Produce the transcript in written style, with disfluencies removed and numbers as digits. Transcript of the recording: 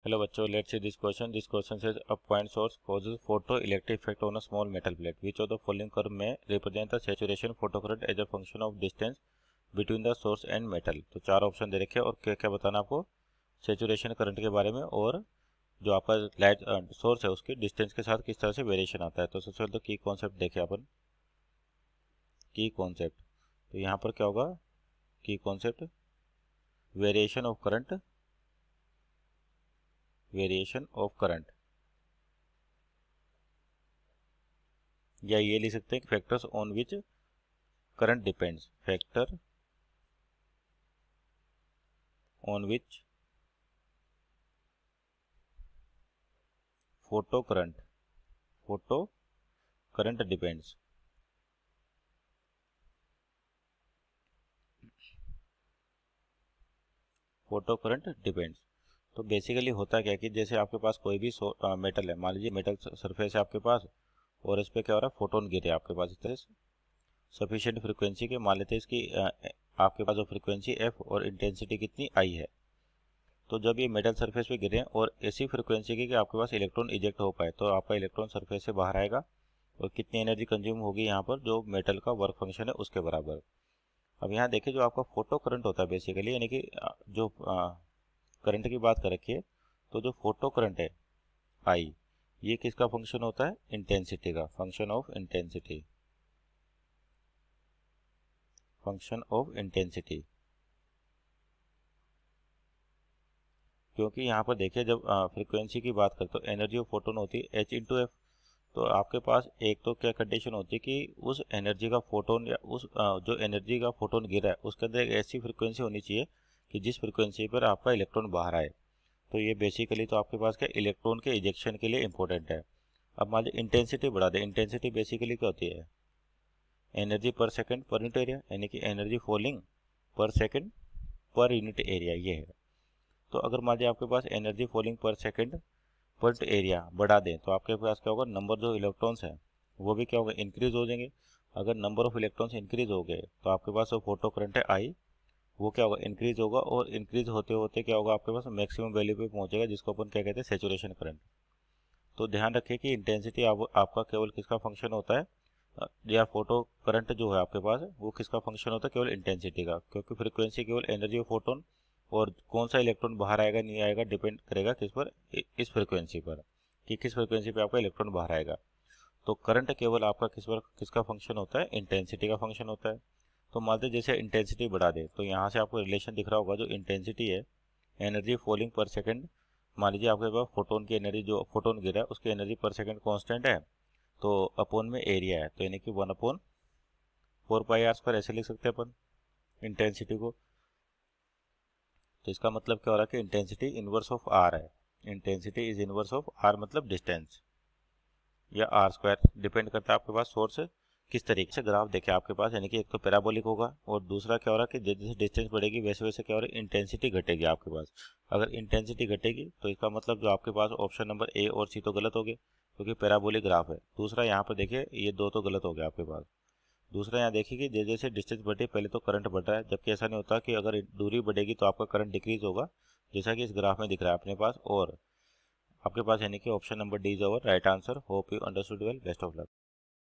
Hello बच्चों, let's see this question. This question says a point source causes photoelectric effect on a small metal plate. Which of the following curve may represent the saturation photocurrent as a function of distance between the source and metal? तो चार option दे रखे हैं और क्या क्या बताना आपको saturation current के बारे में और जो आपका लाइट सोर्स है उसकी डिस्टेंस के साथ किस तरह से वेरिएशन आता है. तो सबसे पहले तो की कॉन्सेप्ट देखें अपन. की कॉन्सेप्ट तो यहाँ पर क्या होगा. की concept variation of current, variation of current, या ये लिख सकते हैं factors on which current depends. Factor on which photo current depends. Photo current depends. तो बेसिकली होता क्या है कि जैसे आपके पास कोई भी मेटल है, मान लीजिए मेटल सरफेस है आपके पास और इस पर क्या हो रहा है, फोटोन गिरे आपके पास इस तरह से सफिशिएंट फ्रीक्वेंसी के. मान लेते हैं इसकी आपके पास जो फ्रीक्वेंसी एफ और इंटेंसिटी कितनी आई है. तो जब ये मेटल सरफेस पे गिरे और ऐसी फ्रीक्वेंसी की कि आपके पास इलेक्ट्रॉन इजेक्ट हो पाए, तो आपका इलेक्ट्रॉन सरफेस से बाहर आएगा और कितनी एनर्जी कंज्यूम होगी यहाँ पर, जो मेटल का वर्क फंक्शन है उसके बराबर. अब यहाँ देखिए जो आपका फोटो करंट होता है बेसिकली, यानी कि जो करंट की बात कर रखी है, तो जो फोटो करंट है आई, ये किसका फंक्शन होता है, इंटेंसिटी का. Function of intensity, function of intensity. क्योंकि यहाँ पर देखिए जब फ्रीक्वेंसी की बात करते तो एनर्जी ऑफ फोटोन होती है h इंटू एफ. तो आपके पास एक तो क्या कंडीशन होती है कि उस एनर्जी का फोटोन या उस जो एनर्जी का फोटोन गिरा है उसके अंदर एक ऐसी फ्रीक्वेंसी होनी चाहिए कि जिस फ्रीक्वेंसी पर आपका इलेक्ट्रॉन बाहर आए. तो ये बेसिकली तो आपके पास क्या इलेक्ट्रॉन के इजेक्शन के लिए इंपॉर्टेंट है. अब मान लीजिए इंटेंसिटी बढ़ा दे. इंटेंसिटी बेसिकली क्या होती है, एनर्जी पर सेकेंड पर यूनिट एरिया, यानी कि एनर्जी फॉलिंग पर सेकेंड पर यूनिट एरिया ये है. तो अगर मान लीजिए आपके पास एनर्जी फॉलिंग पर सेकेंड पर एरिया बढ़ा दें तो आपके पास क्या होगा, नंबर जो इलेक्ट्रॉन्स हैं वो भी क्या होगा, इंक्रीज हो जाएंगे. अगर नंबर ऑफ इलेक्ट्रॉन्स इंक्रीज हो गए तो आपके पास जो फोटो करंट है आई, वो क्या होगा, इंक्रीज होगा. और इंक्रीज होते होते क्या होगा, आपके पास मैक्सिमम वैल्यू पे पहुंचेगा जिसको अपन क्या कहते हैं, सेचुरेशन करंट. तो ध्यान रखिए कि इंटेंसिटी आपका केवल किसका फंक्शन होता है, या फोटो करंट जो है आपके पास वो किसका फंक्शन होता है, केवल इंटेंसिटी का. क्योंकि फ्रीक्वेंसी केवल एनर्जी ऑफ फोटोन और कौन सा इलेक्ट्रॉन बाहर आएगा नहीं आएगा डिपेंड करेगा किस पर, इस फ्रीक्वेंसी पर, कि किस फ्रीक्वेंसी पे आपका इलेक्ट्रॉन बाहर आएगा. तो करंट केवल आपका किसका फंक्शन होता है, इंटेंसिटी का फंक्शन होता है. तो मान लीजिए जैसे इंटेंसिटी बढ़ा दे तो यहाँ से आपको रिलेशन दिख रहा होगा, जो इंटेंसिटी है एनर्जी फॉलिंग पर सेकेंड. मान लीजिए आपके पास फोटोन की एनर्जी, जो फोटोन गिरा है उसकी एनर्जी पर सेकेंड कॉन्स्टेंट है, तो अपोन में एरिया है, तो यानी कि 1/4 पाई r² ऐसे लिख सकते हैं अपन इंटेंसिटी को. तो इसका मतलब क्या हो रहा है कि इंटेंसिटी इनवर्स ऑफ आर है. Intensity is inverse of r मतलब डिस्टेंस, या r². डिपेंड करता है आपके पास सोर्स किस तरीके से ग्राफ देखे आपके पास, यानी कि एक तो पैराबोलिक होगा और दूसरा क्या हो रहा है कि जैसे डिस्टेंस बढ़ेगी वैसे वैसे क्या हो रहा है, इंटेंसिटी घटेगी आपके पास. अगर इंटेंसिटी घटेगी तो इसका मतलब जो आपके पास ऑप्शन नंबर ए और सी तो गलत हो गए क्योंकि पैराबोलिक ग्राफ है. दूसरा यहाँ पर देखिए ये दो तो गलत हो गया आपके पास. दूसरा यहाँ देखिए कि जैसे जैसे डिस्टेंस बढ़े पहले तो करंट बढ़ रहा है, जबकि ऐसा नहीं होता कि अगर दूरी बढ़ेगी तो आपका करंट डिक्रीज होगा, जैसा कि इस ग्राफ में दिख रहा है अपने पास. और आपके पास यानी कि option number D is our right answer. Hope you understood well. Best of luck.